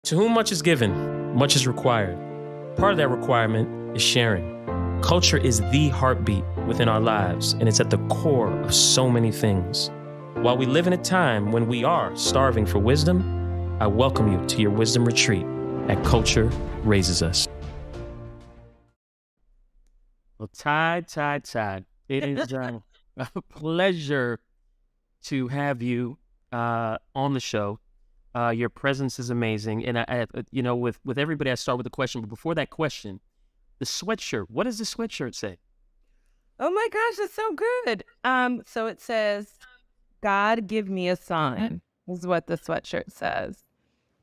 To whom much is given, much is required. Part of that requirement is sharing. Culture is the heartbeat within our lives, and it's at the core of so many things. While we live in a time when we are starving for wisdom, I welcome you to your wisdom retreat at Culture Raises Us. Well, Tai. It is a pleasure to have you on the show. Your presence is amazing, and I with everybody, I start with a question. But before that question, the sweatshirt. What does the sweatshirt say? Oh my gosh, that's so good. So it says, "God, give me a sign." Is what the sweatshirt says.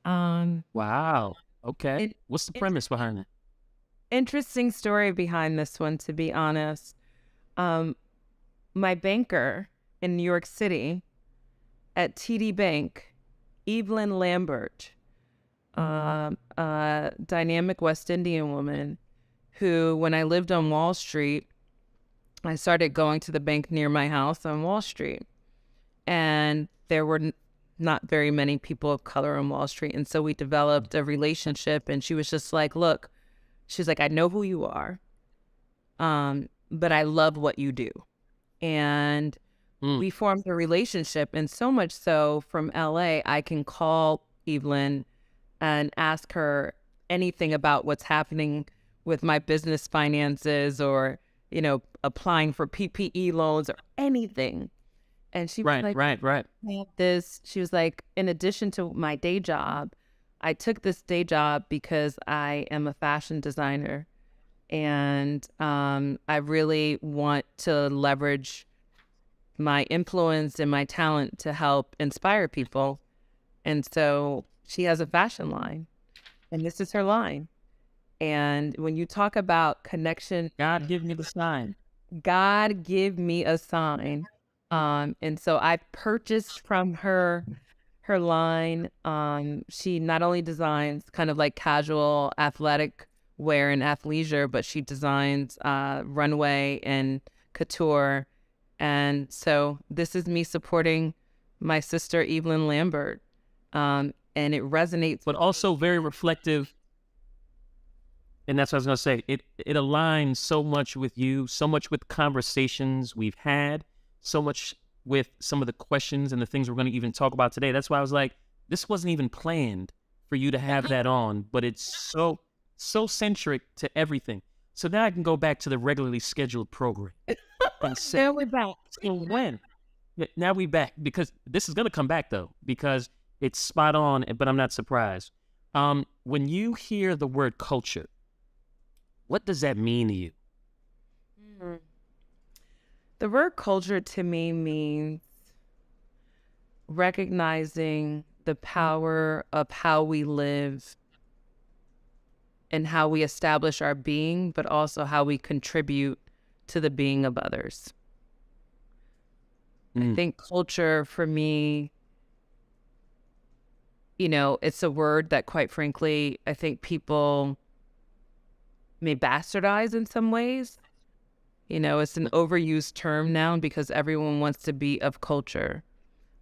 Wow. Okay. It, What's the it premise behind it? interesting story behind this one, to be honest. My banker in New York City at TD Bank, Evelyn Lambert, a dynamic West Indian woman who, when I lived on Wall Street, I started going to the bank near my house on Wall Street. And there were not very many people of color on Wall Street. And so we developed a relationship. And she was just like, look, she's like, I know who you are, but I love what you do. And we formed a relationship. And so much so, from LA, I can call Evelyn and ask her anything about what's happening with my business finances, or, applying for PPE loans or anything. And she was Right. she was like, in addition to my day job, I took this day job because I am a fashion designer, and I really want to leverage my influence and my talent to help inspire people. And so she has a fashion line, and this is her line. And when you talk about connection, God, give me the sign. God, give me a sign. And so I purchased from her line. She not only designs kind of like casual athletic wear and athleisure, but she designs runway and couture. And so this is me supporting my sister, Evelyn Lambert. And it resonates. But also very reflective. And that's what I was going to say. It aligns so much with you, so much with conversations we've had, so much with some of the questions and the things we're going to even talk about today. That's why I was like, this wasn't even planned for you to have that on, but it's so centric to everything. So now I can go back to the regularly scheduled program. Now we're back. So when? Now we back, because this is going to come back, though, because it's spot on, but I'm not surprised. When you hear the word culture, what does that mean to you? The word culture to me means recognizing the power of how we live and how we establish our being, but also how we contribute to the being of others. I think culture for me, it's a word that, quite frankly, I think people may bastardize in some ways. It's an overused term now because everyone wants to be of culture.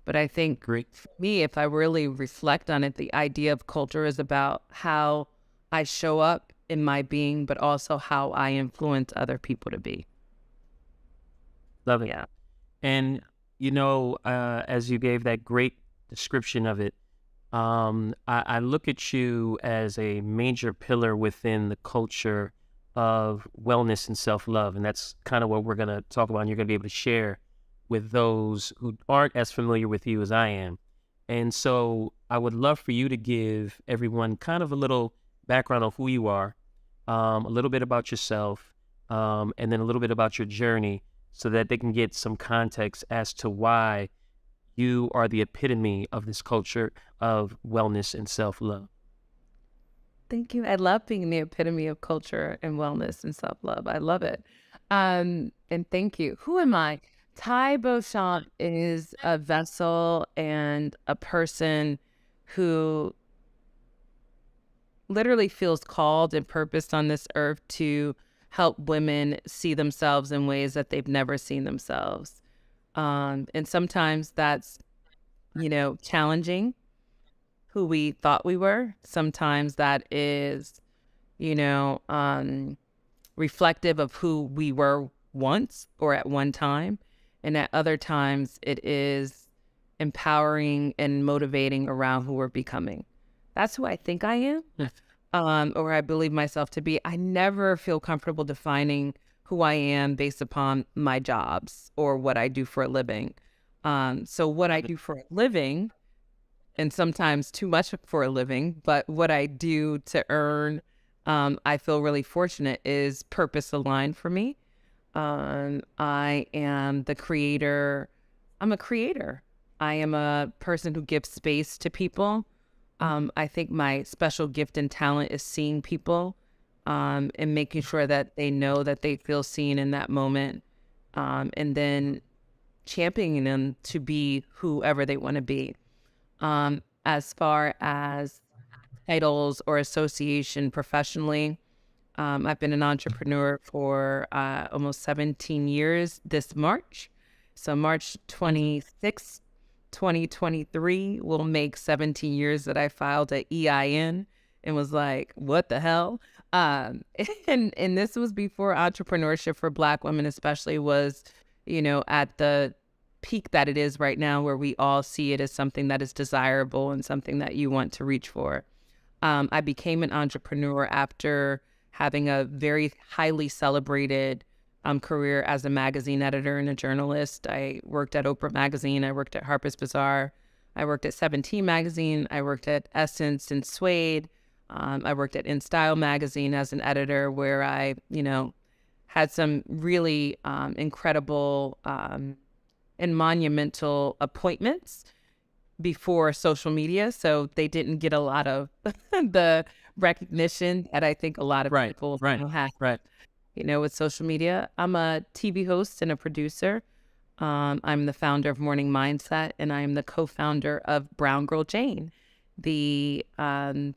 But I think for me, if I really reflect on it, the idea of culture is about how I show up in my being, but also how I influence other people to be. Love it. Yeah. And, as you gave that great description of it, I look at you as a major pillar within the culture of wellness and self-love. And that's kind of what we're going to talk about. And you're going to be able to share with those who aren't as familiar with you as I am. And so I would love for you to give everyone kind of a little background on who you are, a little bit about yourself, and then a little bit about your journey, so that they can get some context as to why you are the epitome of this culture of wellness and self-love. Thank you. I love being the epitome of culture and wellness and self-love. I love it. And thank you. Who am I? Tai Beauchamp is a vessel and a person who literally feels called and purposed on this earth to help women see themselves in ways that they've never seen themselves. And sometimes that's, challenging. who we thought we were. Sometimes that is, you know, reflective of who we were once or at one time. And at other times, it is empowering and motivating around who we're becoming. That's who I think I am, or I believe myself to be. I never feel comfortable defining who I am based upon my jobs or what I do for a living. So what I do for a living, and sometimes too much for a living, but what I do to earn, I feel really fortunate, is purpose aligned for me. I am the creator. I'm a creator. I am a person who gives space to people. I think my special gift and talent is seeing people, and making sure that they know that they feel seen in that moment, and then championing them to be whoever they want to be. As far as titles or association professionally, I've been an entrepreneur for almost 17 years this March. So March 26th, 2023 will make 17 years that I filed an EIN and was like, what the hell? And this was before entrepreneurship for Black women especially was, at the peak that it is right now, where we all see it as something that is desirable and something that you want to reach for. I became an entrepreneur after having a very highly celebrated career as a magazine editor and a journalist. I worked at Oprah Magazine. I worked at Harper's Bazaar. I worked at 17 Magazine. I worked at Essence and Suede. I worked at In Style Magazine as an editor, where I, had some really incredible and monumental appointments before social media. So they didn't get a lot of the recognition that I think a lot of people have. Right. With social media. I'm a TV host and a producer. I'm the founder of Morning Mindset, and I am the co-founder of Brown Girl Jane, the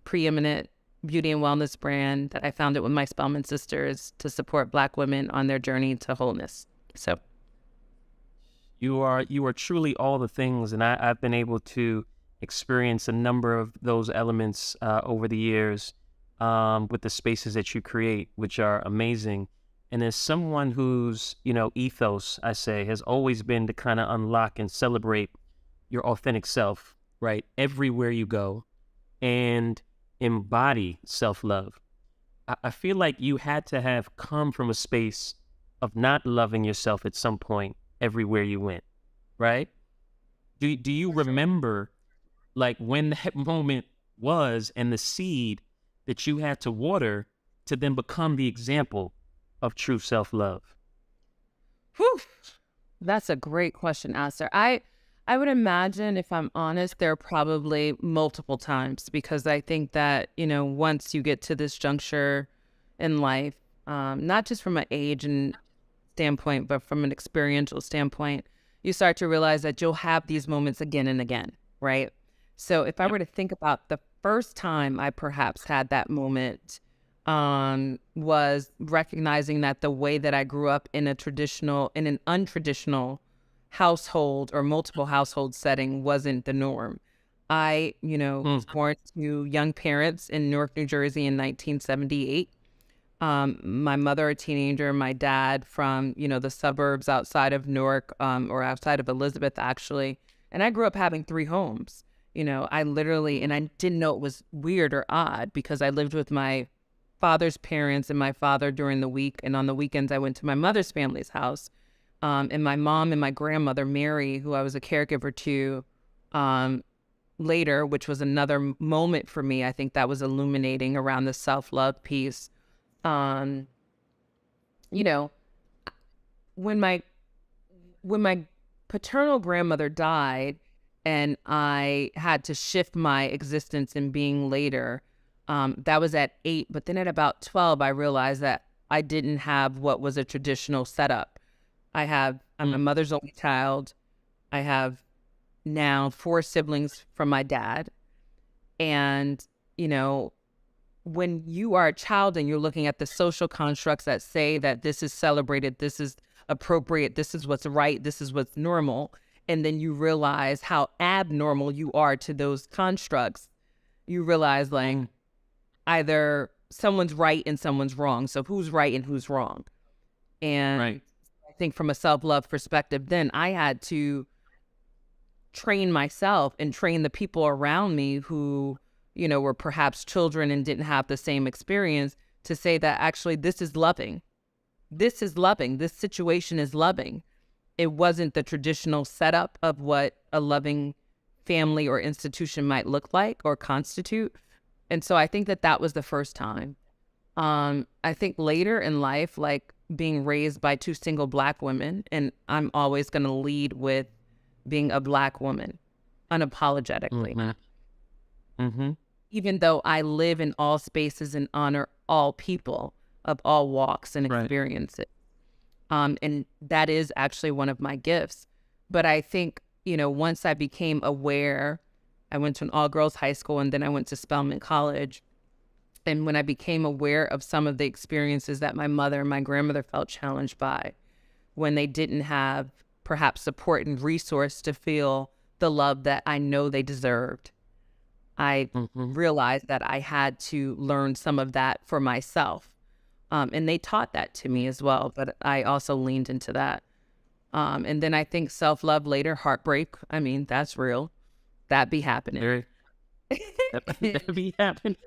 preeminent beauty and wellness brand that I founded with my Spellman sisters to support Black women on their journey to wholeness. So you are truly all the things, and I've been able to experience a number of those elements over the years with the spaces that you create, which are amazing. And as someone whose ethos, I say, has always been to kind of unlock and celebrate your authentic self, right, everywhere you go, and embody self-love. I feel like you had to have come from a space of not loving yourself at some point everywhere you went, right? Do you remember like when that moment was and the seed that you had to water to then become the example of true self-love? Whew. That's a great question, Aster. I would imagine, if I'm honest, there are probably multiple times, because I think that, once you get to this juncture in life, not just from an age and standpoint, but from an experiential standpoint, you start to realize that you'll have these moments again and again, right? So if I were to think about the first time I perhaps had that moment, was recognizing that the way that I grew up in an untraditional household or multiple household setting wasn't the norm. I, was born to young parents in Newark, New Jersey in 1978. My mother, a teenager, my dad from, the suburbs outside of Newark, or outside of Elizabeth, actually. And I grew up having 3 homes. I literally, and I didn't know it was weird or odd, because I lived with my father's parents and my father during the week. And on the weekends, I went to my mother's family's house. And my mom and my grandmother, Mary, who I was a caregiver to later, which was another moment for me. I think that was illuminating around the self-love piece. When my paternal grandmother died and I had to shift my existence in being later, that was at 8. But then at about 12, I realized that I didn't have what was a traditional setup. I'm my mother's only child. I have now 4 siblings from my dad. And, when you are a child and you're looking at the social constructs that say that this is celebrated, this is appropriate, this is what's right, this is what's normal, and then you realize how abnormal you are to those constructs, you realize like either someone's right and someone's wrong. So who's right and who's wrong? And Right. I think from a self-love perspective, then I had to train myself and train the people around me who, were perhaps children and didn't have the same experience to say that actually this is loving. This is loving. This situation is loving. It wasn't the traditional setup of what a loving family or institution might look like or constitute. And so I think that that was the first time. I think later in life, like being raised by two single Black women, and I'm always going to lead with being a Black woman unapologetically. Mm-hmm. Mm-hmm. Even though I live in all spaces and honor all people of all walks and Right. experiences. And that is actually one of my gifts. But I think, once I became aware, I went to an all-girls high school and then I went to Spelman College. And when I became aware of some of the experiences that my mother and my grandmother felt challenged by, when they didn't have perhaps support and resource to feel the love that I know they deserved, I Mm-hmm. realized that I had to learn some of that for myself. And they taught that to me as well, but I also leaned into that. And then I think self-love later, heartbreak. I mean, that's real. That be happening. Very. That be happening.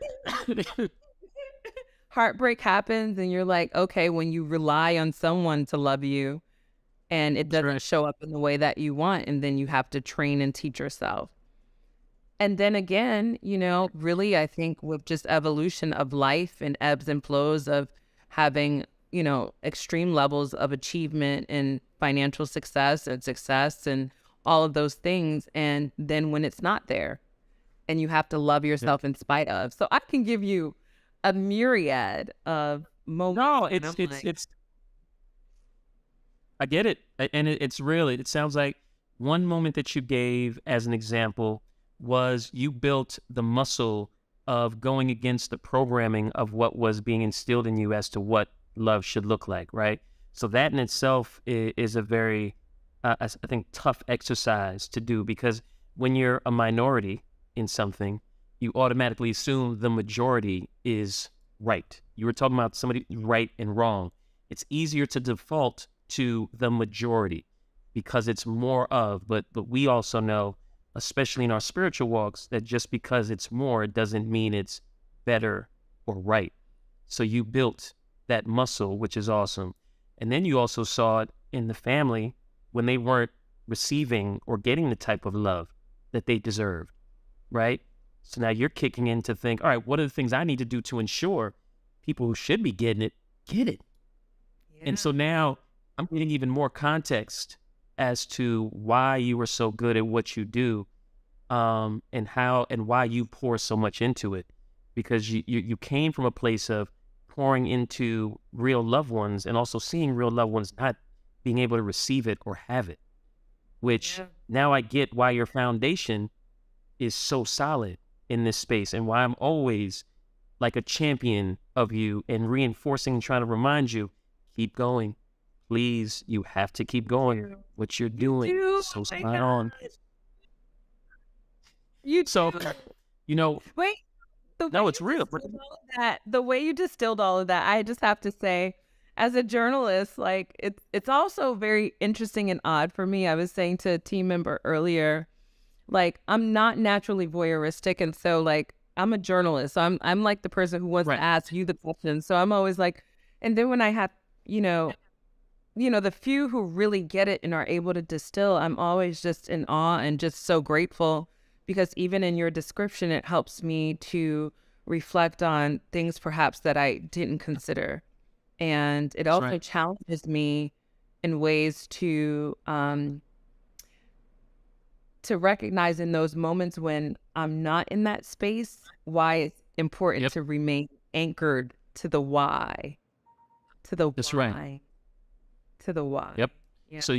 Heartbreak happens and you're like, okay, when you rely on someone to love you and it That's doesn't right. show up in the way that you want, and then you have to train and teach yourself. And then again, really, I think with just evolution of life and ebbs and flows of having, extreme levels of achievement and financial success and all of those things. And then when it's not there and you have to love Yep. yourself in spite of. So I can give you a myriad of moments. No, And I'm like, it's. I get it, and it's real. It sounds like one moment that you gave as an example was you built the muscle of going against the programming of what was being instilled in you as to what love should look like, right? So that in itself is a very, I think, tough exercise to do, because when you're a minority in something, you automatically assume the majority is right. You were talking about somebody right and wrong. It's easier to default to the majority because it's more of, but we also know, especially in our spiritual walks, that just because it's more, it doesn't mean it's better or right. So you built that muscle, which is awesome. And then you also saw it in the family when they weren't receiving or getting the type of love that they deserved, right? So now you're kicking in to think, all right, what are the things I need to do to ensure people who should be getting it, get it? And so now I'm getting even more context as to why you are so good at what you do, and how and why you pour so much into it, because you came from a place of pouring into real loved ones and also seeing real loved ones not being able to receive it or have it, which now I get why your foundation is so solid in this space and why I'm always like a champion of you and reinforcing and trying to remind you, keep going. Please, you have to keep going. What you're doing, do. so Oh my spot on. gosh. You So, do. you know, Wait, the way no, you it's real. distilled all of that, I just have to say, as a journalist, like it's also very interesting and odd for me. I was saying to a team member earlier, like I'm not naturally voyeuristic, and so like I'm a journalist, so I'm like the person who wants to Right. ask you the questions. So I'm always like, and then when I have, you know, the few who really get it and are able to distill, I'm always just in awe and just so grateful, because even in your description, it helps me to reflect on things perhaps that I didn't consider. And it That's also right. challenges me in ways to recognize in those moments when I'm not in that space, why it's important Yep. to remain anchored to the why, to the That's right. why, to the why. Yep. Yeah. So,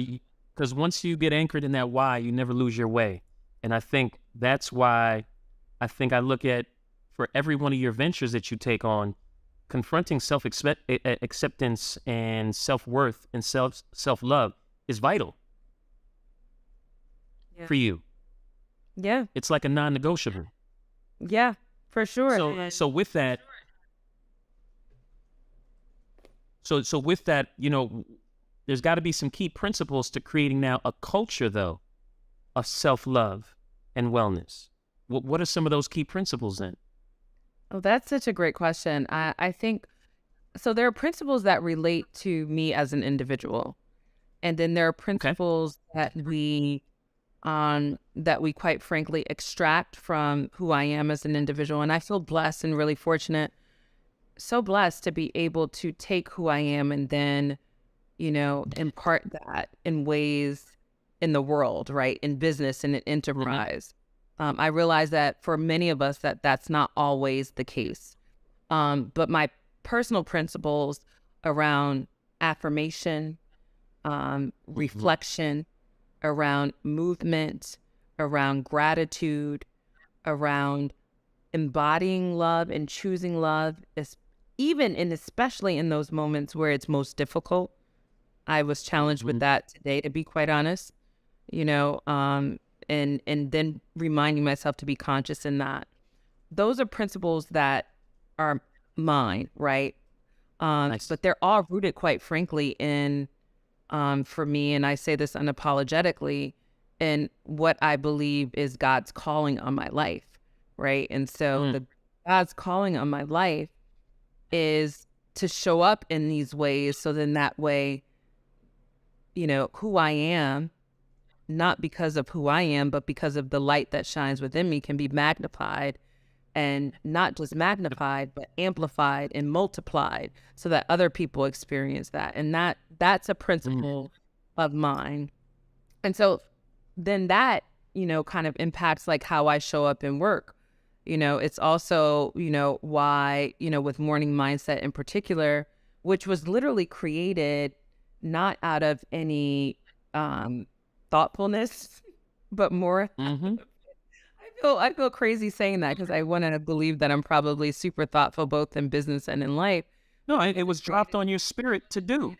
because once you get anchored in that why, you never lose your way. And I think that's why I look at, for every one of your ventures that you take on, confronting acceptance and self-worth and self-love is vital Yeah. for you. Yeah. It's like a non-negotiable. Yeah. For sure. So with that, so with that, there's got to be some key principles to creating now a culture though of self-love and wellness. What are some of those key principles then? Oh, that's such a great question. I think so. There are principles that relate to me as an individual, and then there are Okay. principles that we quite frankly extract from who I am as an individual. And I feel blessed and really fortunate, so blessed to be able to take who I am and then, impart that in ways in the world, right? In business and in Hmm. enterprise. I realize that for many of us that's not always the case. But my personal principles around affirmation, Hmm. reflection, around movement, around gratitude, around embodying love and choosing love, is even and especially in those moments where it's most difficult. I was challenged with Hmm. that today, to be quite honest, you know, and then reminding myself to be conscious in that. Those are principles that are mine, right? Nice. But they're all rooted, quite frankly, in for me, and I say this unapologetically, in what I believe is God's calling on my life, right? And so Mm. the God's calling on my life is to show up in these ways, so then that way, who I am, not because of who I am, but because of the light that shines within me, can be magnified, and not just magnified, but amplified and multiplied so that other people experience that. And that's a Mm. principle of mine. And so then that, kind of impacts like how I show up in work. It's also, why, with morning mindset in particular, which was literally created not out of any um thoughtfulness, but more Hmm. I feel crazy saying that because I want to believe that I'm probably super thoughtful both in business and in life. No, it was dropped on your spirit to do.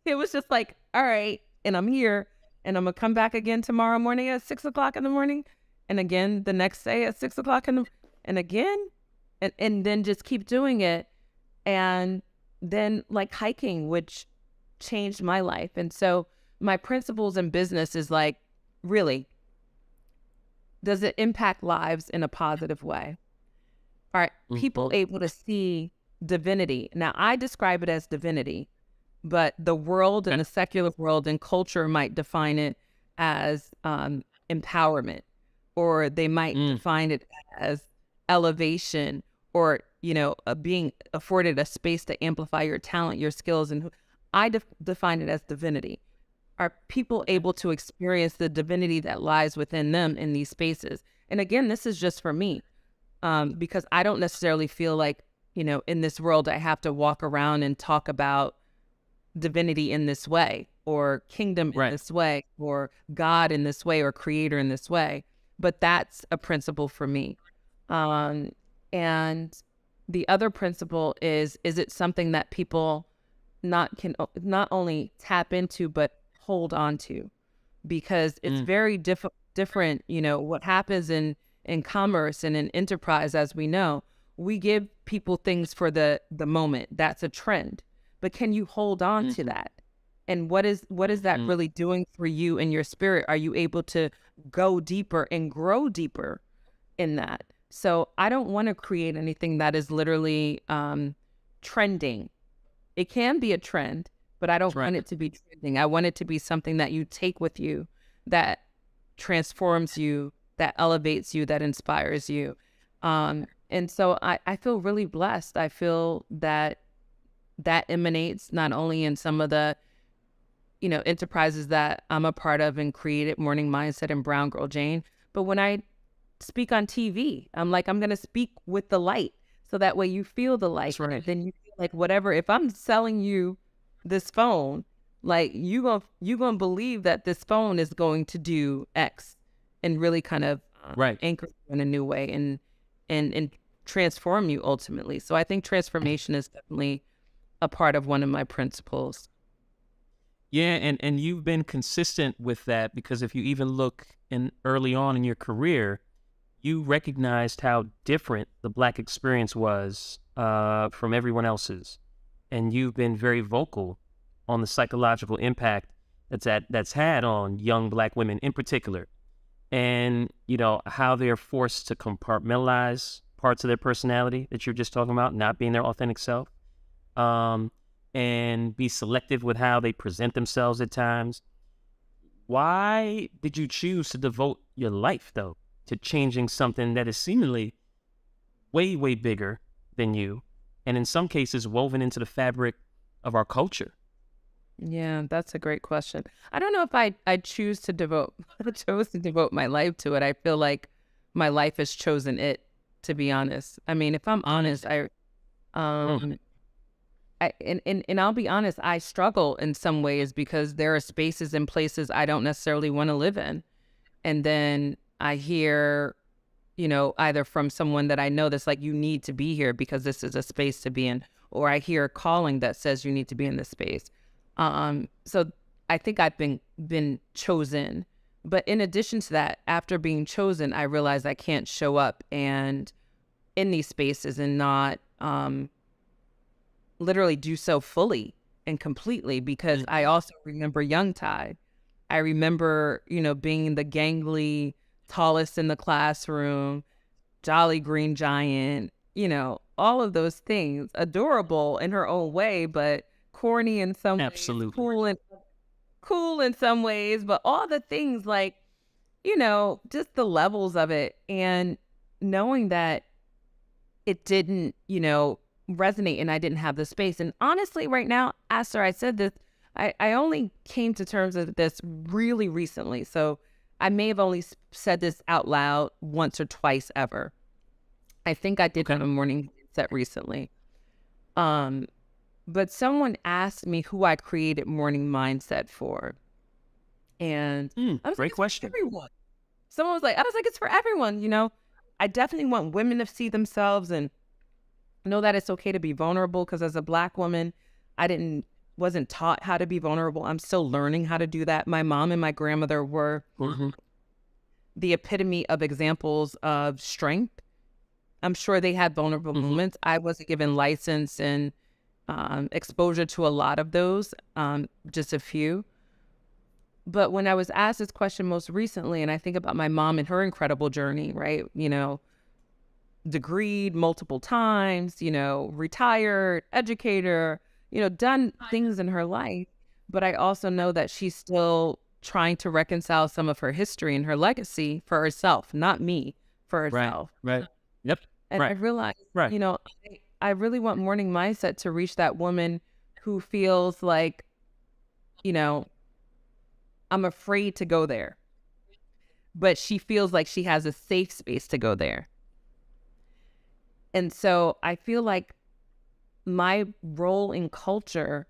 It was just like, all right, and I'm here, and I'm gonna come back again tomorrow morning at 6 o'clock in the morning, and again the next day at 6 o'clock and again, and then just keep doing it, and then like hiking, which changed my life, and so my principles in business is like, really, does it impact lives in a positive way? Are people Hmm. able to see divinity? Now, I describe it as divinity, but the world and Okay. the secular world and culture might define it as empowerment, or they might Mm. define it as elevation, or being afforded a space to amplify your talent, your skills, and define it as divinity. Are people Okay. able to experience the divinity that lies within them in these spaces? And again, this is just for me, because I don't necessarily feel like, in this world, I have to walk around and talk about divinity in this way, or kingdom in Right. this way, or God in this way, or creator in this way. But that's a principle for me. Um, and the other principle is it something that people not only tap into, but hold on to, because it's Mm. very different. What happens in commerce and in enterprise, as we know, we give people things for the moment. That's a trend, but can you hold on to Hmm. that? And what is that Hmm. really doing for you and your spirit? Are you able to go deeper and grow deeper in that? So I don't want to create anything that is literally trending. It can be a trend, but I That's don't right. want it to be trending. I want it to be something that you take with you, that transforms you, that elevates you, that inspires you. And so I feel really blessed. I feel that emanates not only in some of the, enterprises that I'm a part of and created, Morning Mindset and Brown Girl Jane, but when I speak on TV, I'm like, I'm going to speak with the light. So that way you feel the light. That's right. And then you feel like whatever, if I'm selling you this phone, like you gonna believe that this phone is going to do X, and really kind of Right. anchor you in a new way, and transform you ultimately. So I think transformation is definitely a part of one of my principles. Yeah, and you've been consistent with that because if you even look in early on in your career, you recognized how different the Black experience was from everyone else's, and you've been very vocal on the psychological impact that's had on young Black women in particular, and how they're forced to compartmentalize parts of their personality that you're just talking about, not being their authentic self, um, and be selective with how they present themselves at times. Why did you choose to devote your life, though, to changing something that is seemingly way, way bigger than you, and in some cases woven into the fabric of our culture? Yeah, that's a great question. I don't know if I choose to devote I chose to devote my life to it. I feel like my life has chosen it, to be honest. I mean, if I'm honest, Mm, um and I'll be honest, I struggle in some ways because there are spaces and places I don't necessarily want to live in. And then I hear, either from someone that I know that's like, you need to be here because this is a space to be in, or I hear a calling that says you need to be in this space. So I think I've been chosen. But in addition to that, after being chosen, I realized I can't show up and in these spaces and not literally do so fully and completely, because I also remember young Ty. I remember, being the gangly, tallest in the classroom, jolly green giant, all of those things, adorable in her own way, but corny in some ways, absolutely. cool in some ways, but all the things like, just the levels of it. And knowing that it didn't, resonate and I didn't have the space. And honestly, right now, after I said this, I only came to terms with this really recently. So I may have only said this out loud once or twice ever. I think I did Okay. have a morning set recently. Um, but someone asked me who I created morning mindset for. And I was like, Great it's for question. everyone. I was like, it's for everyone, I definitely want women to see themselves and know that it's okay to be vulnerable, because as a Black woman, I didn't wasn't taught how to be vulnerable. I'm still learning how to do that. My mom and my grandmother were Hmm. the epitome of examples of strength. I'm sure they had vulnerable Hmm. moments. I wasn't given license and exposure to a lot of those, just a few. But when I was asked this question most recently, and I think about my mom and her incredible journey, right? Degreed multiple times, retired, educator, done things in her life. But I also know that she's still trying to reconcile some of her history and her legacy for herself, not me, for Right. herself. Right. Yep. And I Right. realized, Right. I really want morning mindset to reach that woman who feels like, you know, I'm afraid to go there, but she feels like she has a safe space to go there. And so I feel like my role in culture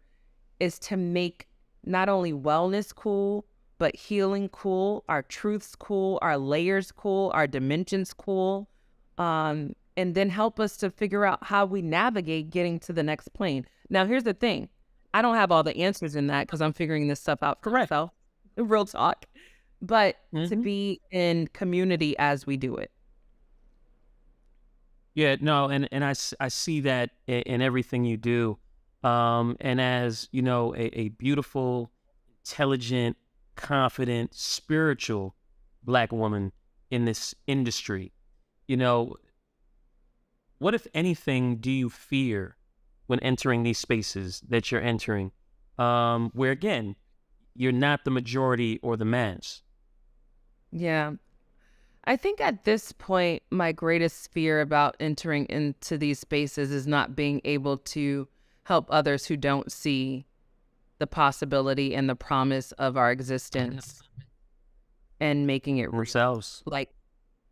is to make not only wellness cool, but healing cool, our truths cool, our layers cool, our dimensions cool, and then help us to figure out how we navigate getting to the next plane. Now, here's the thing. I don't have all the answers in that because I'm figuring this stuff out for Correct. myself. Real talk. But to Hmm. be in community as we do it. Yeah. No. And I see that in everything you do, and as a beautiful, intelligent, confident, spiritual Black woman in this industry. You know, what, if anything, do you fear when entering these spaces that you're entering, where again, you're not the majority or the mass? Yeah. I think at this point, my greatest fear about entering into these spaces is not being able to help others who don't see the possibility and the promise of our existence and making it real. Themselves. Like,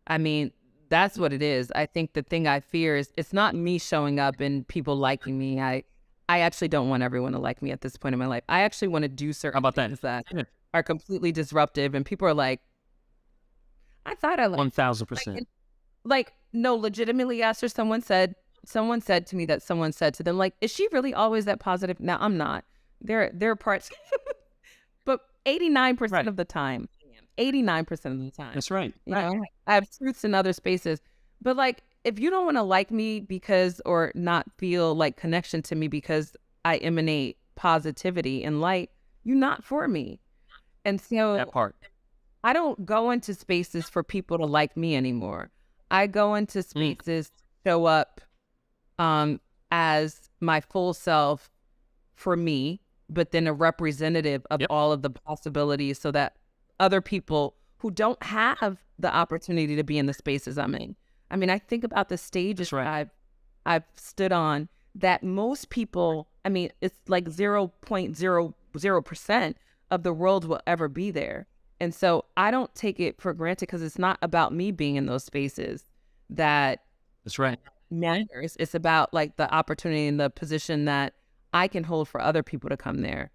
I mean, that's what it is. I think the thing I fear is it's not me showing up and people liking me. I actually don't want everyone to like me at this point in my life. I actually want to do How certain about that? things that Yeah. are completely disruptive, and people are like, I thought I like, One thousand like, percent. no, legitimately asked her. Someone said to me that someone said to them, like, is she really always that positive? Now I'm not. There are parts, but 89% Right. of the time. 89% of the time. That's right. You know, I have truths in other spaces. But like, if you don't want to like me because, or not feel like connection to me because I emanate positivity and light, you're not for me. And That so part. I don't go into spaces for people to like me anymore. I go into Mm. spaces to show up as my full self for me, but then a representative of Yep. all of the possibilities so that other people who don't have the opportunity to be in the spaces I'm in. I mean, I think about the stages That's right. I've stood on that most people, I mean, it's like 0.00% of the world will ever be there. And so I don't take it for granted because it's not about me being in those spaces that That's right. matters. It's about like the opportunity and the position that I can hold for other people to come there.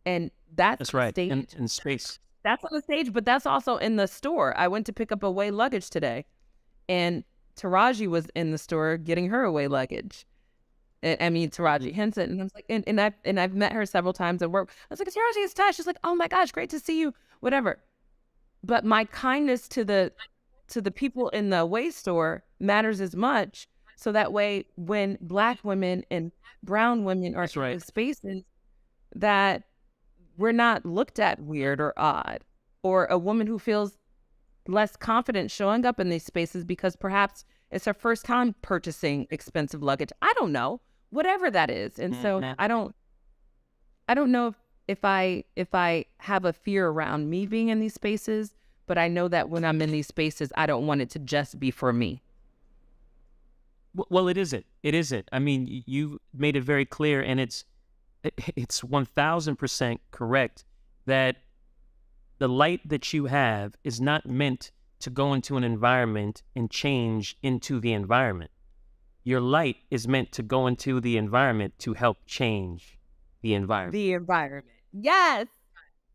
And that's That's on the right. stage. In space. That's on the stage, but that's also in the store. I went to pick up away luggage today, and Taraji was in the store getting her away luggage. I mean, Taraji Henson. And I was like, and I've met her several times at work. I was like, Taraji, it's Tash. She's like, oh my gosh, great to see you, whatever. But my kindness to the people in the away store matters as much. So that way, when Black women and brown women are That's in right. the spaces, that we're not looked at weird or odd, or a woman who feels less confident showing up in these spaces because perhaps it's her first time purchasing expensive luggage. I don't know, whatever that is. And so Mhm. I don't know if I have a fear around me being in these spaces, but I know that when I'm in these spaces, I don't want it to just be for me. Well, it isn't. It isn't. I mean, you made it very clear, and it's 1000% correct that the light that you have is not meant to go into an environment and change into the environment. Your light is meant to go into the environment to help change the environment. The environment. Yes,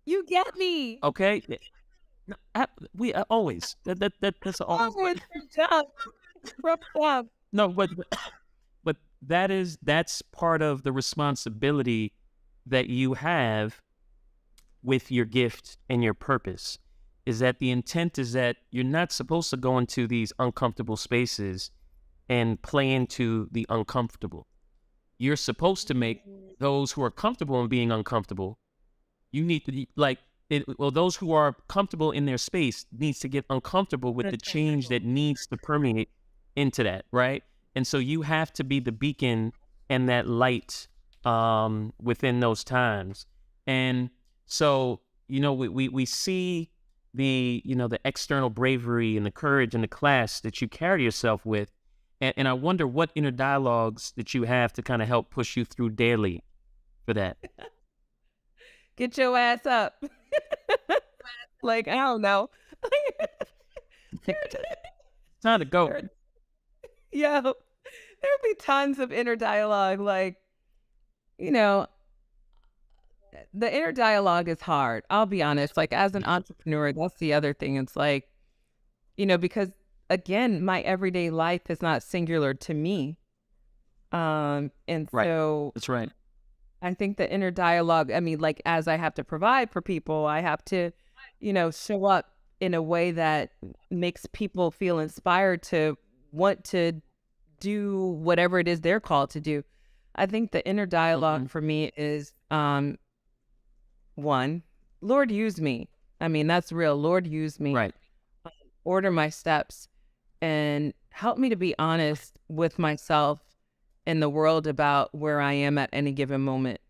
you get me. Okay? No, we always that's always. Oh, it's your job. Rough job. No, but that's part of the responsibility that you have with your gift and your purpose, is that the intent is that you're not supposed to go into these uncomfortable spaces and play into the uncomfortable. You're supposed to make those who are comfortable in being uncomfortable. You need to well, those who are comfortable in their space needs to get uncomfortable with the change that needs to permeate into that, right? And so you have to be the beacon and that light within those times. And so, we see the external bravery and the courage and the class that you carry yourself with. And I wonder what inner dialogues that you have to kind of help push you through daily for that. Get your ass up. Like, I don't know. Time to go. Yeah, there'd be tons of inner dialogue. Like, you know, the inner dialogue is hard. I'll be honest. Like, as an entrepreneur, that's the other thing. It's like, because again, my everyday life is not singular to me. And Right. so That's right. I think the inner dialogue, I mean, like, as I have to provide for people, I have to, show up in a way that makes people feel inspired to want to do whatever it is they're called to do. I think the inner dialogue for me is one, Lord, use me. I mean, that's real. Lord, use me. Right. Order my steps and help me to be honest with myself and the world about where I am at any given moment.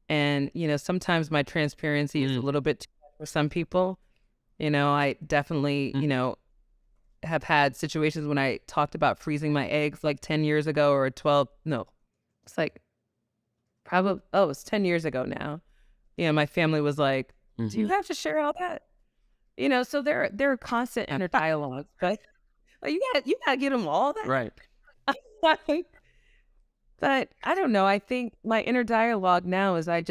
And, sometimes my transparency is a little bit too much for some people. I definitely, have had situations when I talked about freezing my eggs like 10 years ago or 12. No, it's like probably, it's 10 years ago now. My family was like, do you have to share all that? So there are constant inner dialogues, but you gotta get them all that. Right. But I don't know. I think my inner dialogue now is I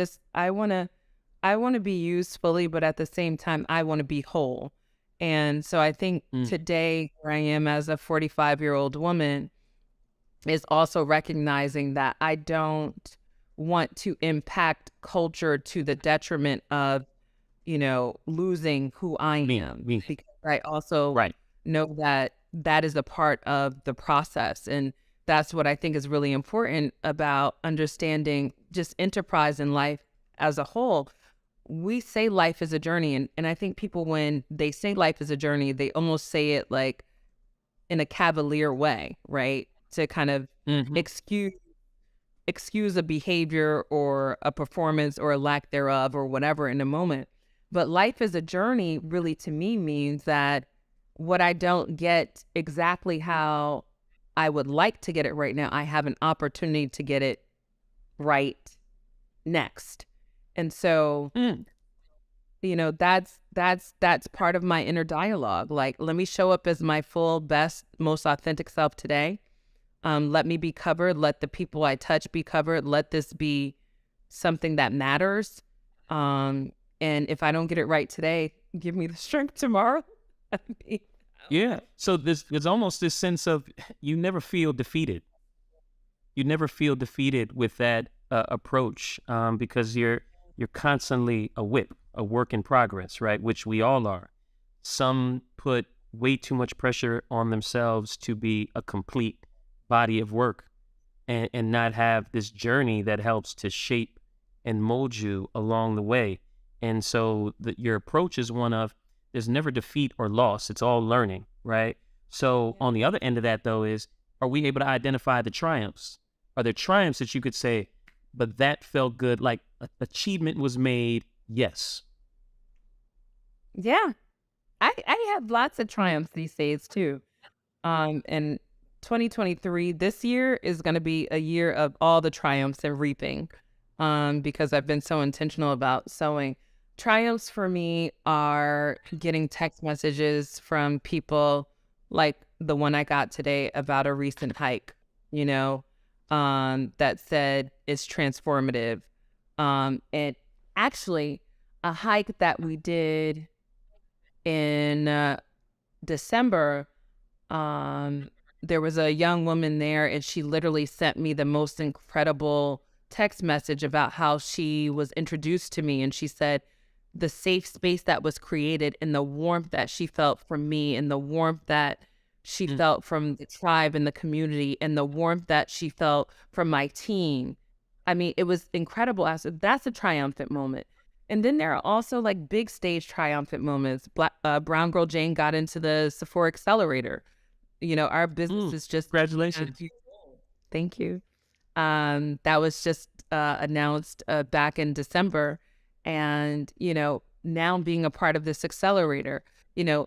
want to be used fully, but at the same time, I want to be whole. And so I think today, where I am as a 45-year-old woman, is also recognizing that I don't want to impact culture to the detriment of losing who I am, Me. because I also Right. know that that is a part of the process. And that's what I think is really important about understanding just enterprise in life as a whole. We say life is a journey. And I think people, when they say life is a journey, they almost say it like in a cavalier way, right? To kind of Hmm. excuse excuse a behavior or a performance or a lack thereof or whatever in a moment. But life is a journey really, to me, means that what I don't get exactly how I would like to get it right now, I have an opportunity to get it right next. And so, Mm. that's part of my inner dialogue. Like, let me show up as my full, best, most authentic self today. Let me be covered. Let the people I touch be covered. Let this be something that matters. Um, and if I don't get it right today, give me the strength tomorrow. I mean, Yeah. So there's almost this sense of you never feel defeated. You never feel defeated with that approach, because you're constantly a whip, a work in progress, right? Which we all are. Some put way too much pressure on themselves to be a complete body of work, and not have this journey that helps to shape and mold you along the way. And so your approach is one of there's never defeat or loss. It's all learning, right? So on the other end of that, though, is are we able to identify the triumphs? Are there triumphs that you could say, but that felt good, like achievement was made? Yes. yeah, I have lots of triumphs these days too. And 2023, this year is going to be a year of all the triumphs and reaping, because I've been so intentional about sowing. Triumphs for me are getting text messages from people like the one I got today about a recent hike, that said it's transformative. And actually, a hike that we did in December, um, there was a young woman there, and she literally sent me the most incredible text message about how she was introduced to me. And she said the safe space that was created and the warmth that she felt from me and the warmth that she Mm. felt from the tribe and the community and the warmth that she felt from my team. I mean, it was incredible. I said, that's a triumphant moment. And then there are also like big stage triumphant moments. Brown Girl Jane got into the Sephora Accelerator. Our business Mm. is just Congratulations. thank you. That was just announced back in December. And, now being a part of this accelerator,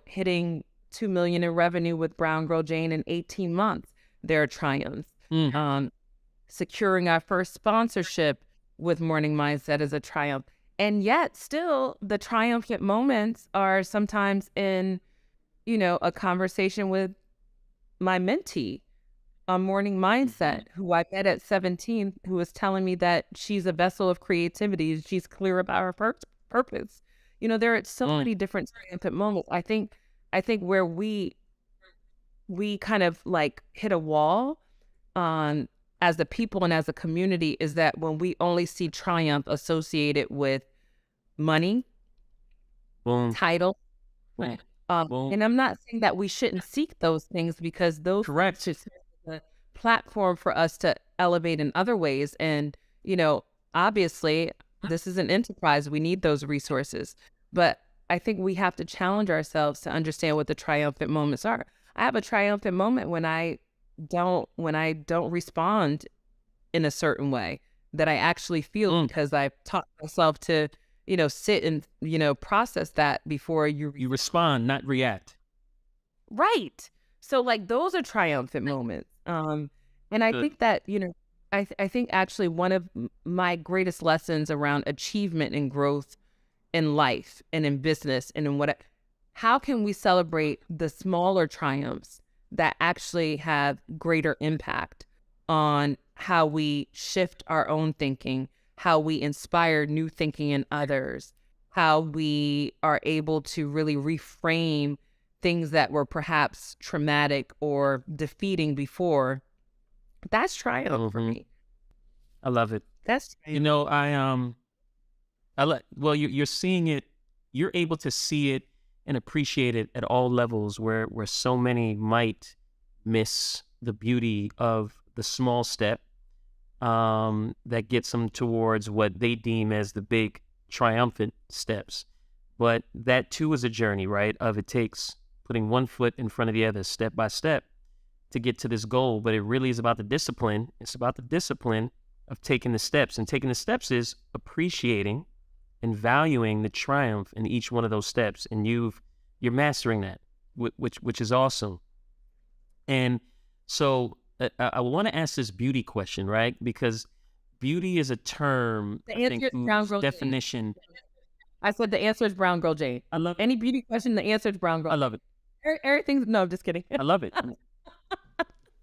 hitting 2 million in revenue with Brown Girl Jane in 18 months, there are triumphs. Mm. Um, Securing our first sponsorship with Morning Mindset is a triumph. And yet still the triumphant moments are sometimes in, a conversation with my mentee on Morning Mhm. Mindset, who I met at 17, who was telling me that she's a vessel of creativity. She's clear about her purpose. There are so Mm. many different triumphant moments. I think where we kind of like hit a wall on as a people and as a community is that when we only see triumph associated with money, Boom. title, Boom. Boom. and I'm not saying that we shouldn't seek those things, because those things Correct. should serve as a platform for us to elevate in other ways. And, obviously, this is an enterprise. We need those resources. But I think we have to challenge ourselves to understand what the triumphant moments are. I have a triumphant moment when I don't respond in a certain way that I actually feel, Mm. because I've taught myself to, sit and, process that before you You respond. respond, not react. Right. So like those are triumphant moments. And I Good. think that, I think actually one of my greatest lessons around achievement and growth in life and in business and in how can we celebrate the smaller triumphs that actually have greater impact on how we shift our own thinking, how we inspire new thinking in others, how we are able to really reframe things that were perhaps traumatic or defeating before. That's triumph for Hmm. me. I love it. That's You triumph. know, I like. Well, you're seeing it. you're able to see it and appreciate it at all levels, where so many might miss the beauty of the small step that gets them towards what they deem as the big triumphant steps. But that too is a journey, right? Of it takes putting one foot in front of the other, step by step, to get to this goal. But it really is about the discipline. It's about the discipline of taking the steps. And taking the steps is appreciating and valuing the triumph in each one of those steps. And you're mastering that, which is awesome. And so I want to ask this beauty question, right? Because beauty is a term, The I think, answer is brown whose girl Jane. definition. I said the answer is brown girl Jane. I love it. Any beauty question, the answer is brown girl. I love it. Everything's no, I'm just kidding. I love it.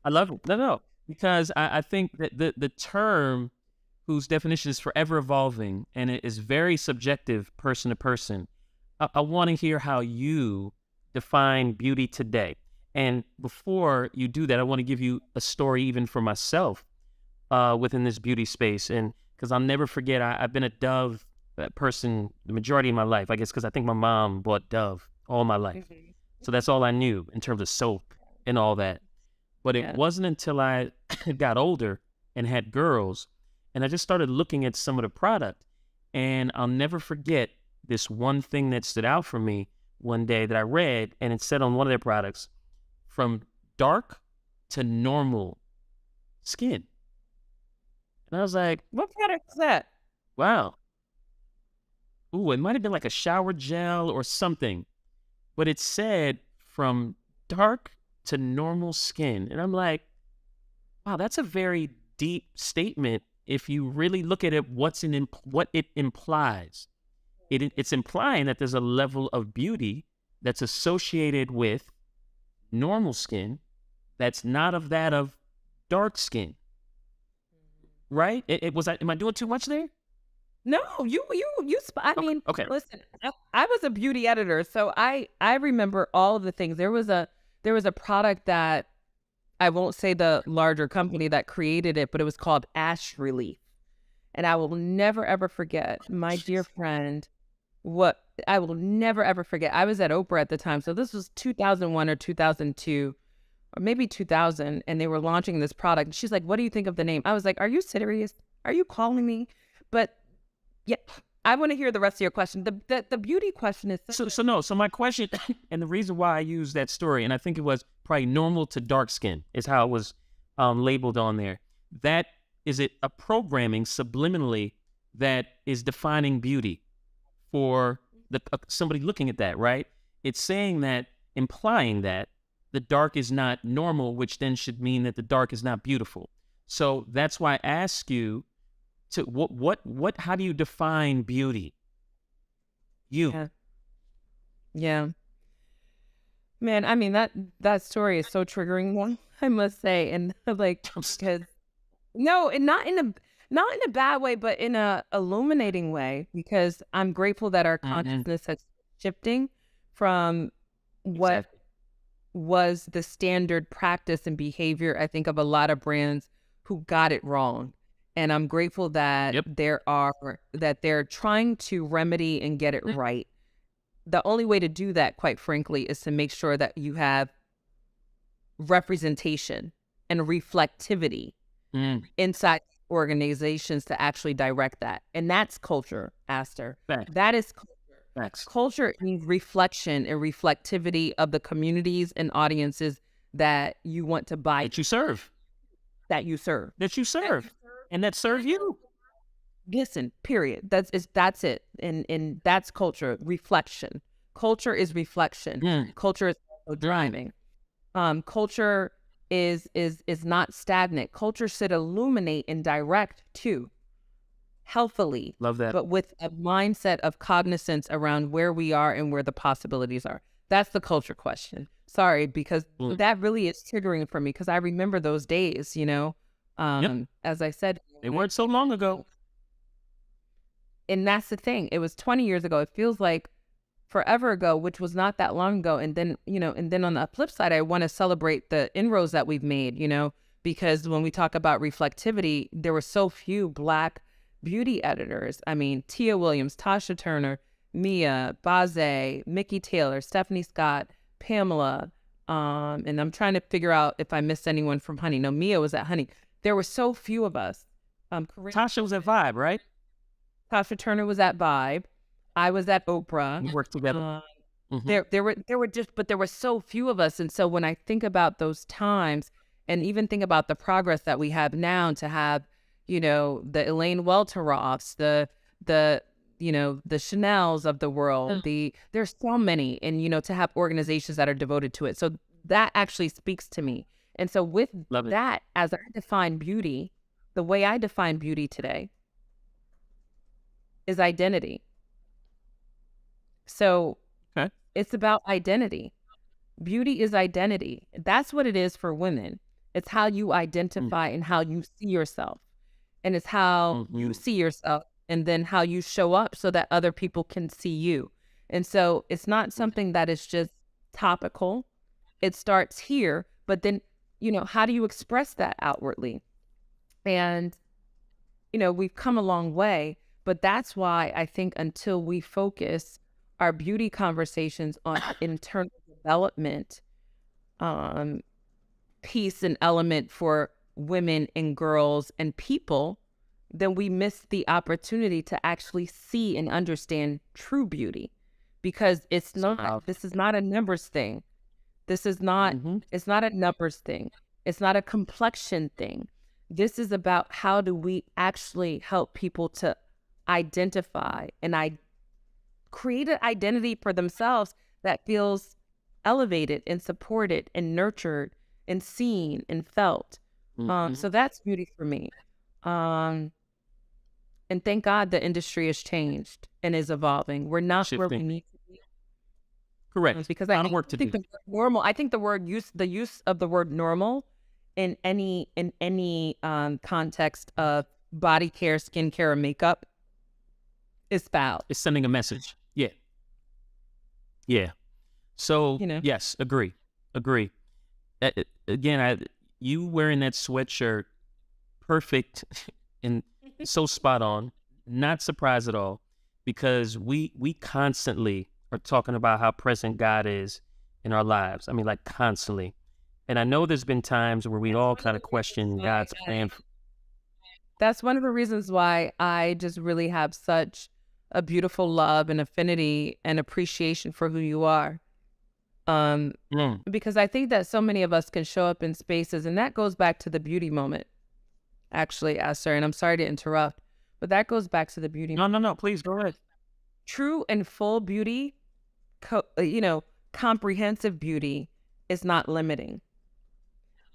I love it. No, because I think that the term, whose definition is forever evolving, and it is very subjective person to person. I want to hear how you define beauty today. And before you do that, I want to give you a story even for myself within this beauty space. And because I'll never forget, I've been a Dove person the majority of my life, I guess, because I think my mom bought Dove all my life. So that's all I knew in terms of soap and all that. But it wasn't until I got older and had girls, and I just started looking at some of the product. And I'll never forget this one thing that stood out for me one day that I read, and it said on one of their products, from dark to normal skin. And I was like, What product is that? wow. Ooh, it might have been like a shower gel or something. But it said from dark to normal skin. And I'm like, wow, that's a very deep statement if you really look at it, what it implies. It's implying that there's a level of beauty that's associated with normal skin that's not of that of dark skin. Right? Am I doing too much there? No, I mean, okay. Listen, I was a beauty editor, so I remember all of the things. There was a product that I won't say the larger company that created it, but it was called Ash Relief. And I will never ever forget, my dear friend, I will never ever forget. I was at Oprah at the time. So this was 2001 or 2002 or maybe 2000, and they were launching this product. She's like, "What do you think of the name?" I was like, "Are you serious? Are you calling me?" But yeah, I want to hear the rest of your question. The beauty question is so my question and the reason why I used that story, and I think it was probably normal to dark skin is how it was labeled on there. That is it a programming subliminally that is defining beauty for somebody looking at that, right? It's saying that, implying that the dark is not normal, which then should mean that the dark is not beautiful. So that's why I ask you to how do you define beauty? Yeah. Man, I mean that story is so triggering one, I must say. And like, because no, and not in a bad way, but in a illuminating way, because I'm grateful that our consciousness is shifting from what was the standard practice and behavior, I think, of a lot of brands who got it wrong. And I'm grateful that they're trying to remedy and get it right. The only way to do that, quite frankly, is to make sure that you have representation and reflectivity inside organizations to actually direct that. And that's culture, Aster. Facts. That is culture. Facts. Culture means reflection and reflectivity of the communities and audiences that you want to buy. That you serve. And that serve you. Listen, period. That's it. And that's culture, reflection. Culture is reflection. Culture is also driving. Culture is not stagnant. Culture should illuminate and direct too, healthily. Love that. But with a mindset of cognizance around where we are and where the possibilities are. That's the culture question. Sorry, because that really is triggering for me, because I remember those days, as I said. They weren't so long ago. And that's the thing. It was 20 years ago. It feels like forever ago, which was not that long ago. And then, on the flip side, I want to celebrate the inroads that we've made, because when we talk about reflectivity, there were so few Black beauty editors. I mean, Tia Williams, Tasha Turner, Mia, Baze, Mickey Taylor, Stephanie Scott, Pamela, and I'm trying to figure out if I missed anyone from Honey. No, Mia was at Honey. There were so few of us. Tasha was at Vibe, right? Tasha Turner was at Vibe. I was at Oprah. We worked together. Uh, Mm-hmm. there were so few of us, and so when I think about those times, and even think about the progress that we have now, to have, the Elaine Welteroths, the the Chanels of the world, there's so many, and to have organizations that are devoted to it. So that actually speaks to me. And so with that, as I define beauty, the way I define beauty today is identity. So it's about identity. Beauty is identity. That's what it is for women. It's how you identify and how you see yourself. And it's how you see yourself, and then how you show up so that other people can see you. And so it's not something that is just topical. It starts here, but then, how do you express that outwardly? And, we've come a long way, but that's why I think until we focus our beauty conversations on internal development, piece and element for women and girls and people, then we miss the opportunity to actually see and understand true beauty, because this is not a numbers thing. This is not, it's not a numbers thing. It's not a complexion thing. This is about how do we actually help people to identify and create an identity for themselves that feels elevated and supported and nurtured and seen and felt. So that's beauty for me. And thank God the industry has changed and is evolving. We're not where we need to be. Correct. Because I think the word normal, I think the use of the word normal in any context of body care, skincare, or makeup is foul. It's sending a message. Yeah. Yeah. So, yes, agree. Again, you wearing that sweatshirt, perfect and so spot on, not surprised at all, because we constantly are talking about how present God is in our lives. I mean, like, constantly. And I know there's been times where we all kind of question God's plan. That's one of the reasons why I just really have such a beautiful love and affinity and appreciation for who you are. Because I think that so many of us can show up in spaces, and that goes back to the beauty moment, actually, Esther, and I'm sorry to interrupt, but that goes back to the beauty moment. No, please go ahead. True and full beauty, comprehensive beauty is not limiting.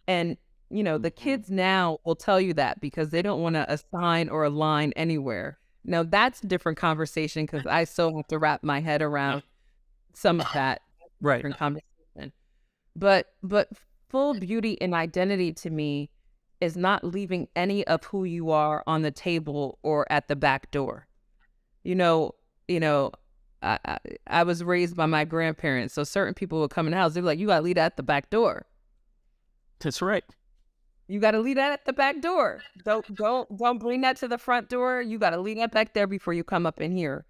And, the kids now will tell you that because they don't want to assign or align anywhere. Now, that's a different conversation, because I still have to wrap my head around some of that. Right. Conversation. But full beauty and identity to me is not leaving any of who you are on the table or at the back door. I was raised by my grandparents, so certain people would come in the house, they'd be like, you gotta leave that at the back door. That's right. You gotta leave that at the back door. Don't bring that to the front door. You gotta leave that back there before you come up in here.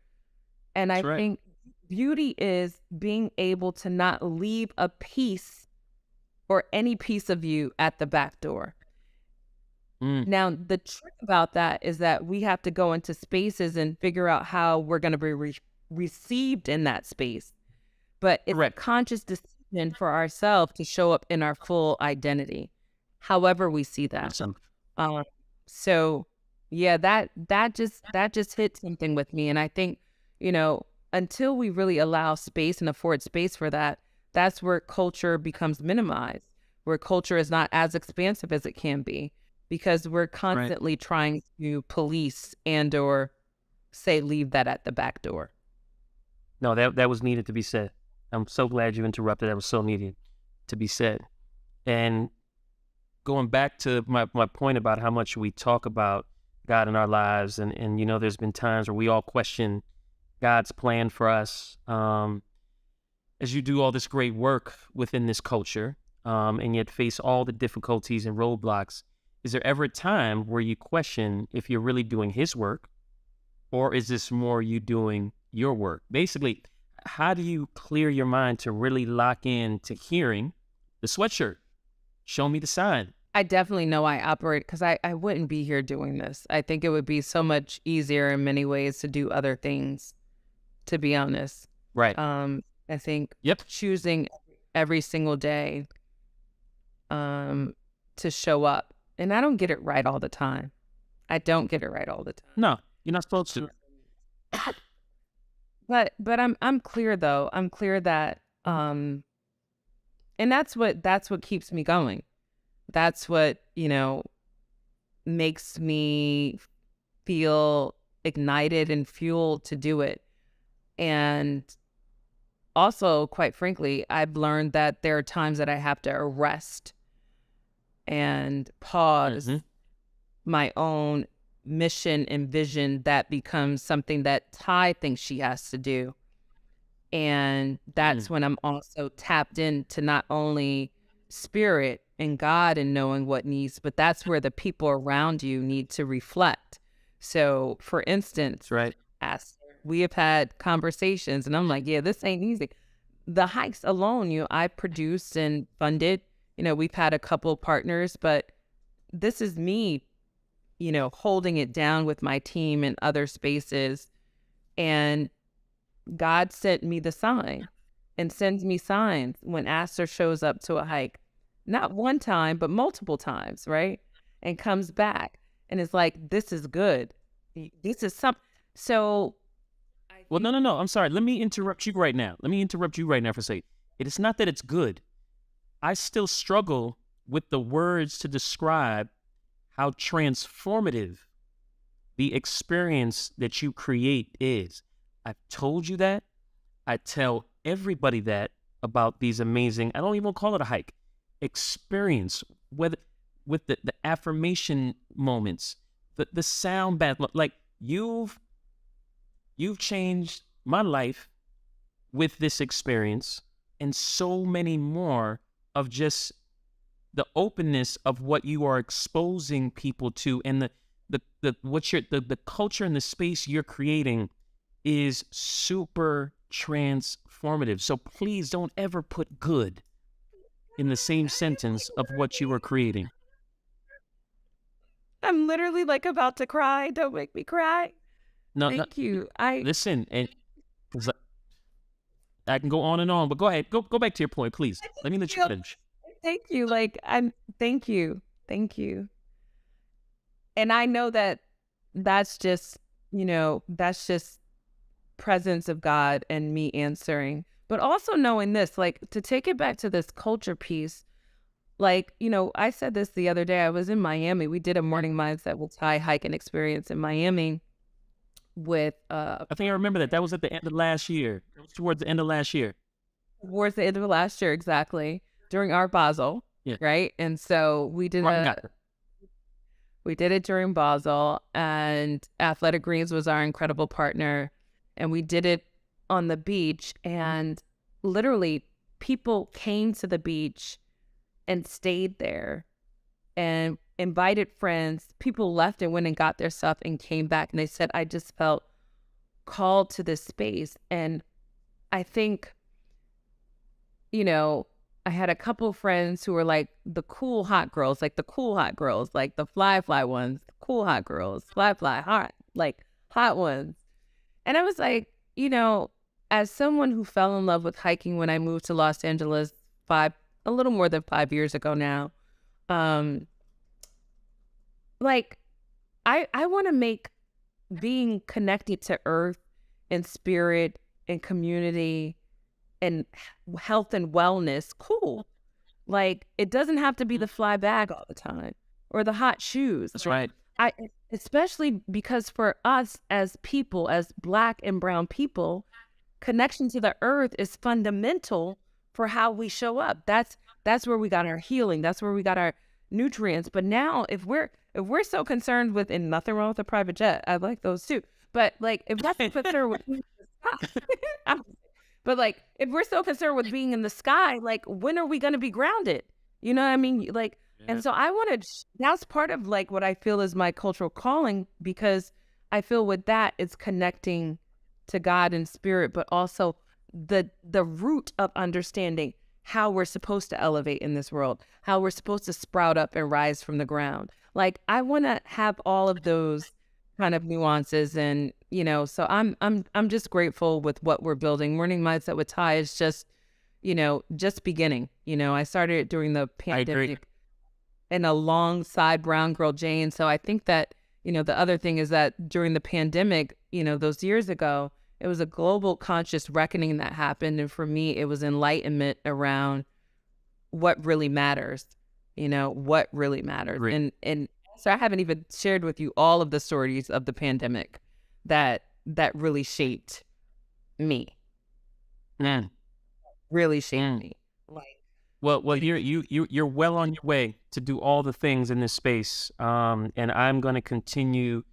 And I think beauty is being able to not leave a piece or any piece of you at the back door. Now, the trick about that is that we have to go into spaces and figure out how we're going to be received in that space. But it's a conscious decision for ourselves to show up in our full identity, however we see that. So, yeah, that just hit something with me. And I think, until we really allow space and afford space for that, that's where culture becomes minimized, where culture is not as expansive as it can be, because we're constantly trying to police and or say, leave that at the back door. No, that was needed to be said. I'm so glad you interrupted. That was so needed to be said. And going back to my point about how much we talk about God in our lives, and there's been times where we all question God's plan for us, as you do all this great work within this culture, and yet face all the difficulties and roadblocks. Is there ever a time where you question if you're really doing His work, or is this more you doing your work? Basically, how do you clear your mind to really lock in to hearing the sweatshirt? Show me the sign. I definitely know I operate because I wouldn't be here doing this. I think it would be so much easier in many ways to do other things, to be honest. Right. I think Yep. choosing every single day to show up. And I don't get it right all the time. I don't get it right all the time. No, you're not supposed to. But I'm clear though. I'm clear that and that's what keeps me going. That's what, makes me feel ignited and fueled to do it. And also, quite frankly, I've learned that there are times that I have to arrest and pause Hmm. my own mission and vision that becomes something that Tai thinks she has to do. And that's when I'm also tapped into not only spirit and God and knowing what needs, but that's where the people around you need to reflect. So, for instance, That's right. as we have had conversations, and I'm like, yeah, this ain't easy. The hikes alone, I produced and funded. We've had a couple partners, but this is me, holding it down with my team in other spaces. And God sent me the sign and sends me signs when Aster shows up to a hike, not one time, but multiple times, right? And comes back and is like, this is good. This is some. So I Well, think no, no, no. I'm sorry. Let me interrupt you right now. Let me interrupt you right now for a second. It is not that it's good. I still struggle with the words to describe how transformative the experience that you create is. I've told you that. I tell everybody that about these amazing, I don't even call it a hike, experience, whether with the affirmation moments, the sound bath, like you've changed my life with this experience and so many more of just the openness of what you are exposing people to and the culture and the space you're creating is super transformative. So please don't ever put good in the same sentence of what you are creating. I'm literally like about to cry. Don't make me cry. No, no, Thank you. I listen, and 'cause I can go on and on, but go ahead, go back to your point, please. I Let me just let you feel finish. thank you. Like I'm thank you. Thank you. And I know that that's just, that's just presence of God and me answering. But also knowing this, like to take it back to this culture piece, like, I said this the other day. I was in Miami. We did a morning mindset with Thai hiking experience in Miami with I think I remember that. That was at the end of last year. It was towards the end of last year. towards the end of last year, exactly, during our Basel, Yeah. right? And so Right. Got it. we did it during Basel, and Athletic Greens was our incredible partner. And we did it on the beach. And literally, people came to the beach and stayed there and invited friends. People left and went and got their stuff and came back. And they said, I just felt called to this space. And I think, I had a couple of friends who were like the cool hot girls, like the cool hot girls, like the fly ones, cool hot girls, fly hot, like hot ones. And I was like, as someone who fell in love with hiking when I moved to Los Angeles a little more than 5 years ago now, um, like I want to make being connected to earth and spirit and community and health and wellness cool. Like it doesn't have to be the fly bag all the time or the hot shoes. That's Like right. I especially because for us as people, as black and brown people, connection to the earth is fundamental for how we show up. That's where we got our healing. That's where we got our nutrients. But now if we're so concerned with, and nothing wrong with a private jet, I like those too. But like if we're so concerned with but like if we're so concerned with being in the sky, like when are we gonna be grounded? You know what I mean? Like Yeah. and so I wanted that's part of like what I feel is my cultural calling because I feel with that it's connecting to God and spirit, but also the root of understanding how we're supposed to elevate in this world, how we're supposed to sprout up and rise from the ground. Like I want to have all of those kind of nuances, and so I'm just grateful with what we're building. Morning Mindset with Tai is just just beginning. I started it during the I agree. pandemic and alongside Brown Girl Jane. So I think that, the other thing is that during the pandemic, those years ago, it was a global conscious reckoning that happened. And for me, it was enlightenment around what really matters, what really matters. Agree. And so I haven't even shared with you all of the stories of the pandemic that really shaped me, Mm, really shaped mm. me. Like, Well, you're well on your way to do all the things in this space, and I'm going to continue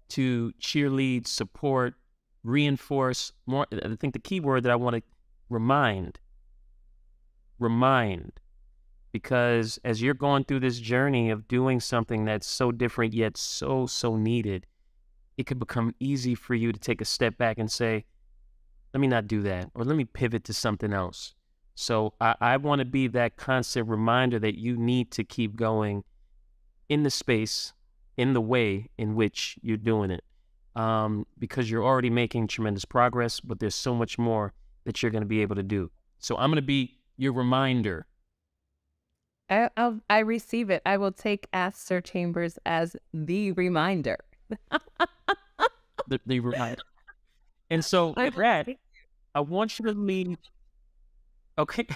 to cheerlead, support, reinforce more. I think the key word that I want to remind, remind, because as you're going through this journey of doing something that's so different yet so needed, it could become easy for you to take a step back and say, let me not do that, or let me pivot to something else. So I want to be that constant reminder that you need to keep going in the space, in the way in which you're doing it, because you're already making tremendous progress, but there's so much more that you're going to be able to do. So I'm going to be your reminder. I receive it. I will take Aster Chambers as the reminder. The reminder. And so I with that, I want you to leave. Okay,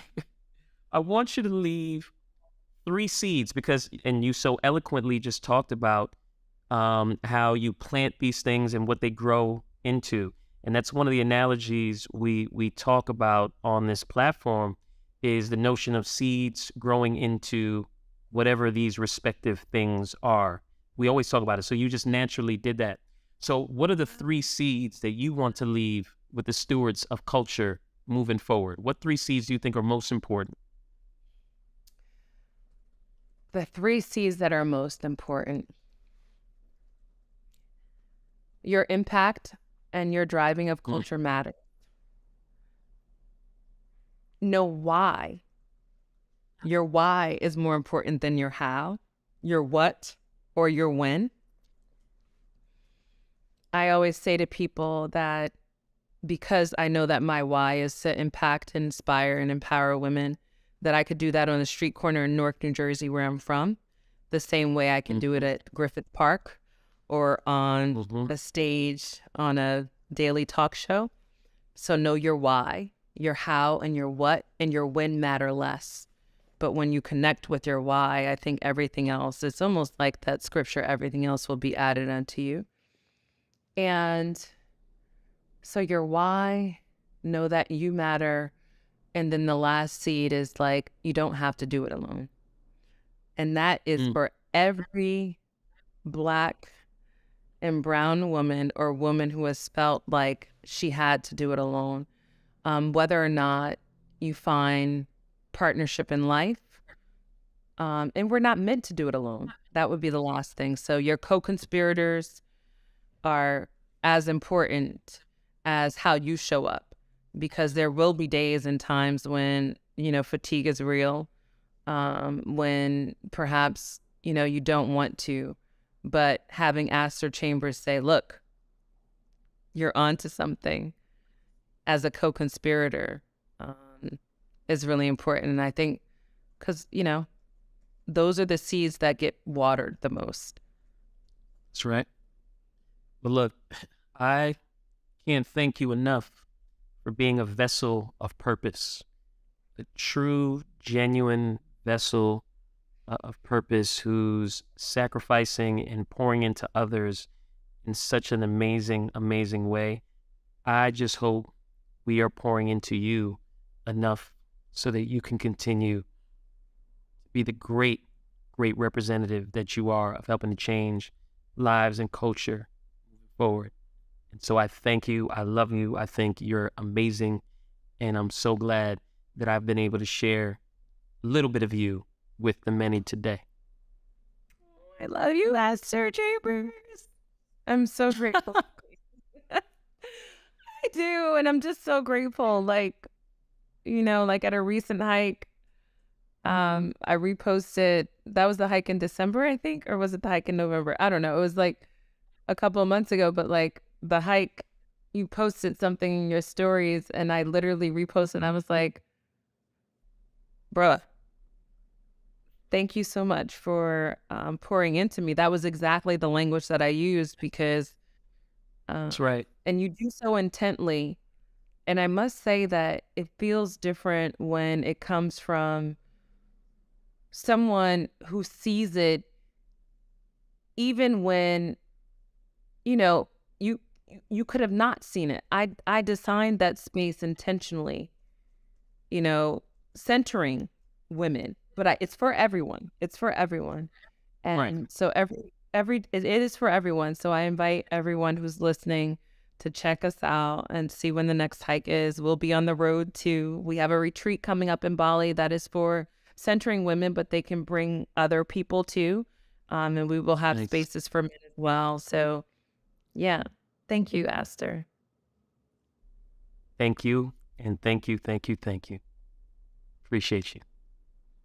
I want you to leave 3 seeds because, and you so eloquently just talked about how you plant these things and what they grow into. And that's one of the analogies we talk about on this platform is the notion of seeds growing into whatever these respective things are. We always talk about it. So you just naturally did that. So what are the 3 seeds that you want to leave with the stewards of culture moving forward? What 3 seeds do you think are most important? The 3 C's that are most important: your impact and your driving of Mm, culture matter. Know why. Your why is more important than your how, your what, or your when. I always say to people that because I know that my why is to impact, inspire, and empower women, that I could do that on the street corner in Newark, New Jersey, where I'm from, the same way I can do it mhm, at Griffith Park or on mhm. a stage on a daily talk show. So know your why, your how, and your what, and your when matter less. But when you connect with your why, I think everything else, it's almost like that scripture, everything else will be added unto you. And so your why, know that you matter. And then the last seed is like, you don't have to do it alone. And that is Mm, for every Black and brown woman or woman who has felt like she had to do it alone. Whether or not you find partnership in life, and we're not meant to do it alone. That would be the last thing. So your co-conspirators are as important as how you show up, because there will be days and times when, fatigue is real, when perhaps, you don't want to, but having Aster Chambers say, look, you're onto something as a co-conspirator, is really important. And I think because, those are the seeds that get watered the most. that's right. But look, I can't thank you enough for being a vessel of purpose, a true, genuine vessel of purpose who's sacrificing and pouring into others in such an amazing, amazing way. I just hope we are pouring into you enough so that you can continue to be the great, great representative that you are of helping to change lives and culture forward. And so I thank you. I love you. I think you're amazing. And I'm so glad that I've been able to share a little bit of you with the many today. I love you, Aster Chambers. I'm so grateful. do. And I'm just so grateful. Like, like at a recent hike, I reposted, that was the hike in December, I think, or was it the hike in November? I don't know. It was like a couple of months ago, but like the hike, you posted something in your stories and I literally reposted and I was like, bruh, thank you so much for pouring into me. That was exactly the language that I used because, That's right. and you do so intently. And I must say that it feels different when it comes from someone who sees it, even when, you know, you you could have not seen it. I designed that space intentionally, centering women, but it's for everyone. It's for everyone. Right. And so it is for everyone. So I invite everyone who's listening to check us out and see when the next hike is. We'll be on the road too. We have a retreat coming up in Bali that is for centering women, but they can bring other people too. And we will have Nice. spaces for men as well. So yeah. Thank you, Aster. Thank you. And thank you. Appreciate you.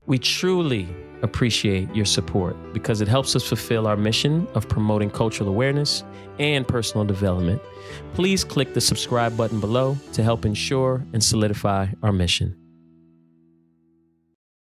We truly appreciate your support because it helps us fulfill our mission of promoting cultural awareness and personal development. Please click the subscribe button below to help ensure and solidify our mission.